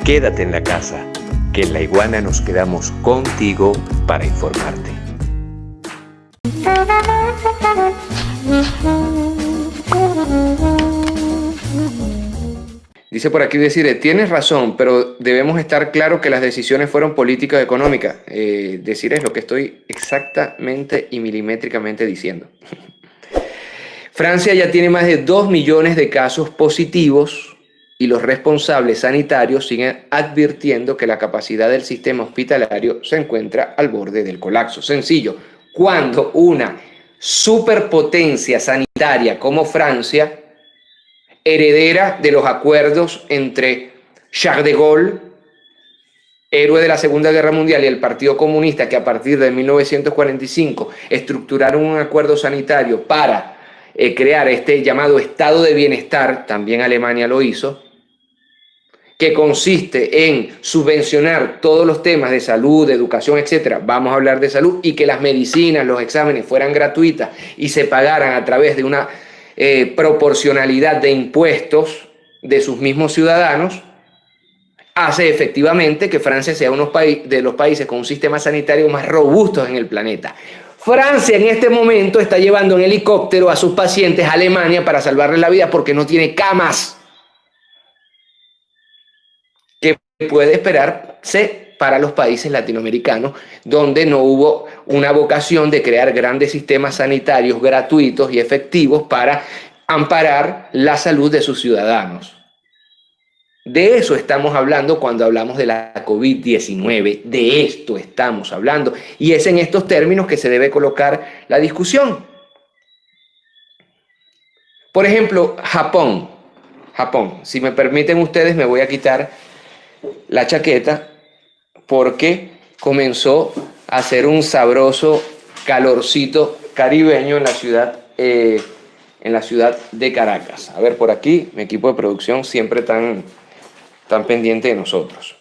Quédate en la casa, que en La Iguana nos quedamos contigo para informarte. Dice por aquí Desiree, tienes razón, pero debemos estar claro que las decisiones fueron políticas económicas. Desiree, es lo que estoy exactamente y milimétricamente diciendo. Francia ya tiene más de 2 millones de casos positivos y los responsables sanitarios siguen advirtiendo que la capacidad del sistema hospitalario se encuentra al borde del colapso. Sencillo, cuando una superpotencia sanitaria como Francia, heredera de los acuerdos entre Charles de Gaulle, héroe de la Segunda Guerra Mundial, y el Partido Comunista, que a partir de 1945 estructuraron un acuerdo sanitario para crear este llamado estado de bienestar, también Alemania lo hizo, que consiste en subvencionar todos los temas de salud, de educación, etcétera. Vamos a hablar de salud, y que las medicinas, los exámenes fueran gratuitas y se pagaran a través de una proporcionalidad de impuestos de sus mismos ciudadanos, hace efectivamente que Francia sea uno de los países con un sistema sanitario más robusto en el planeta. Francia en este momento está llevando en helicóptero a sus pacientes a Alemania para salvarles la vida porque no tiene camas. ¿Qué puede esperarse para los países latinoamericanos, donde no hubo una vocación de crear grandes sistemas sanitarios gratuitos y efectivos para amparar la salud de sus ciudadanos? De eso estamos hablando cuando hablamos de la COVID-19, de esto estamos hablando, y es en estos términos que se debe colocar la discusión. Por ejemplo, Japón, si me permiten ustedes me voy a quitar la chaqueta porque comenzó a hacer un sabroso calorcito caribeño en la ciudad de Caracas. A ver, por aquí, mi equipo de producción siempre tan pendiente de nosotros.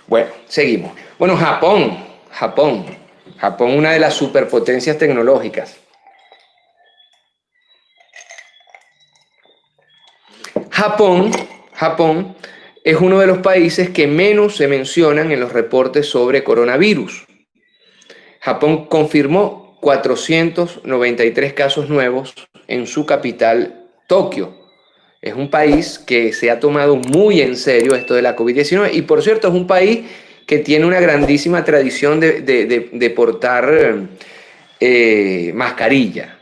Bueno, seguimos. Bueno, Japón, una de las superpotencias tecnológicas. Japón es uno de los países que menos se mencionan en los reportes sobre coronavirus. Japón confirmó 493 casos nuevos en su capital, Tokio. Es un país que se ha tomado muy en serio esto de la COVID-19 y, por cierto, es un país que tiene una grandísima tradición de portar mascarilla.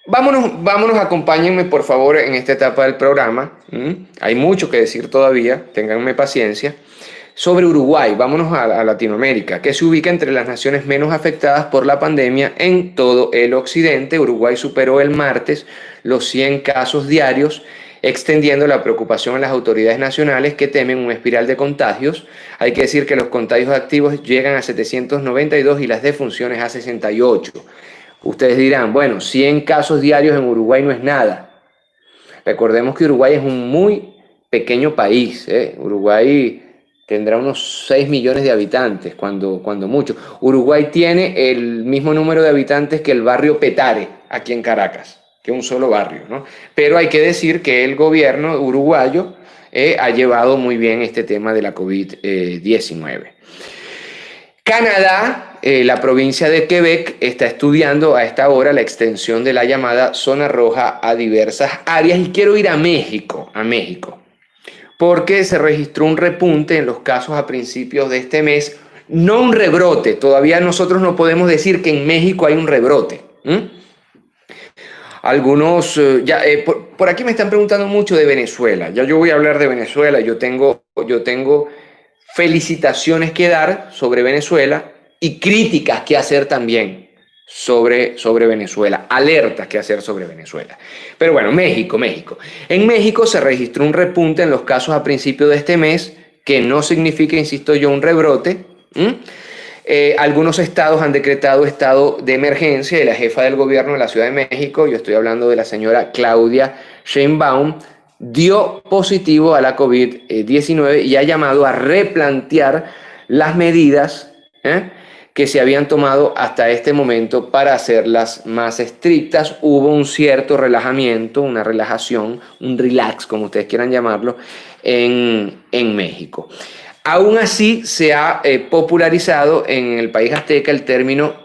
Vámonos, acompáñenme por favor en esta etapa del programa. Hay mucho que decir todavía, ténganme paciencia. Sobre Uruguay, vámonos a Latinoamérica, que se ubica entre las naciones menos afectadas por la pandemia en todo el occidente. Uruguay superó el martes los 100 casos diarios, extendiendo la preocupación a las autoridades nacionales que temen una espiral de contagios. Hay que decir que los contagios activos llegan a 792 y las defunciones a 68. Ustedes dirán, bueno, 100 casos diarios en Uruguay no es nada. Recordemos que Uruguay es un muy pequeño país. Uruguay tendrá unos 6 millones de habitantes, cuando mucho. Uruguay tiene el mismo número de habitantes que el barrio Petare, aquí en Caracas, que un solo barrio, ¿no? Pero hay que decir que el gobierno uruguayo ha llevado muy bien este tema de la COVID-19. Canadá, la provincia de Quebec, está estudiando a esta hora la extensión de la llamada zona roja a diversas áreas. Y quiero ir a México, porque se registró un repunte en los casos a principios de este mes. No un rebrote, todavía nosotros no podemos decir que en México hay un rebrote. Algunos, por aquí me están preguntando mucho de Venezuela. Ya yo voy a hablar de Venezuela. Yo tengo felicitaciones que dar sobre Venezuela y críticas que hacer también sobre Venezuela, alertas que hacer sobre Venezuela. Pero bueno, México. En México se registró un repunte en los casos a principios de este mes, que no significa, insisto yo, un rebrote. Algunos estados han decretado estado de emergencia y la jefa del gobierno de la Ciudad de México, yo estoy hablando de la señora Claudia Sheinbaum, dio positivo a la COVID-19 y ha llamado a replantear las medidas que se habían tomado hasta este momento para hacerlas más estrictas. Hubo un cierto relajamiento, una relajación, un relax, como ustedes quieran llamarlo, en México. Aún así, se ha popularizado en el país azteca el término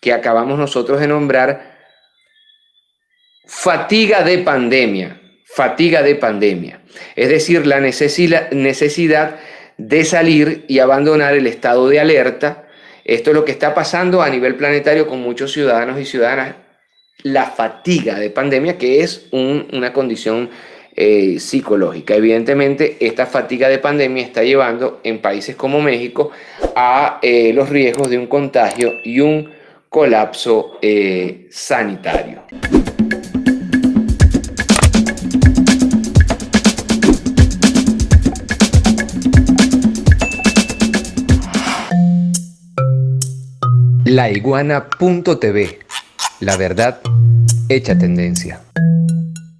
que acabamos nosotros de nombrar, fatiga de pandemia. Fatiga de pandemia. Es decir, la necesidad de salir y abandonar el estado de alerta. Esto es lo que está pasando a nivel planetario con muchos ciudadanos y ciudadanas. La fatiga de pandemia, que es una condición psicológica. Evidentemente, esta fatiga de pandemia está llevando en países como México a los riesgos de un contagio y un colapso sanitario. Laiguana.tv, la verdad hecha tendencia.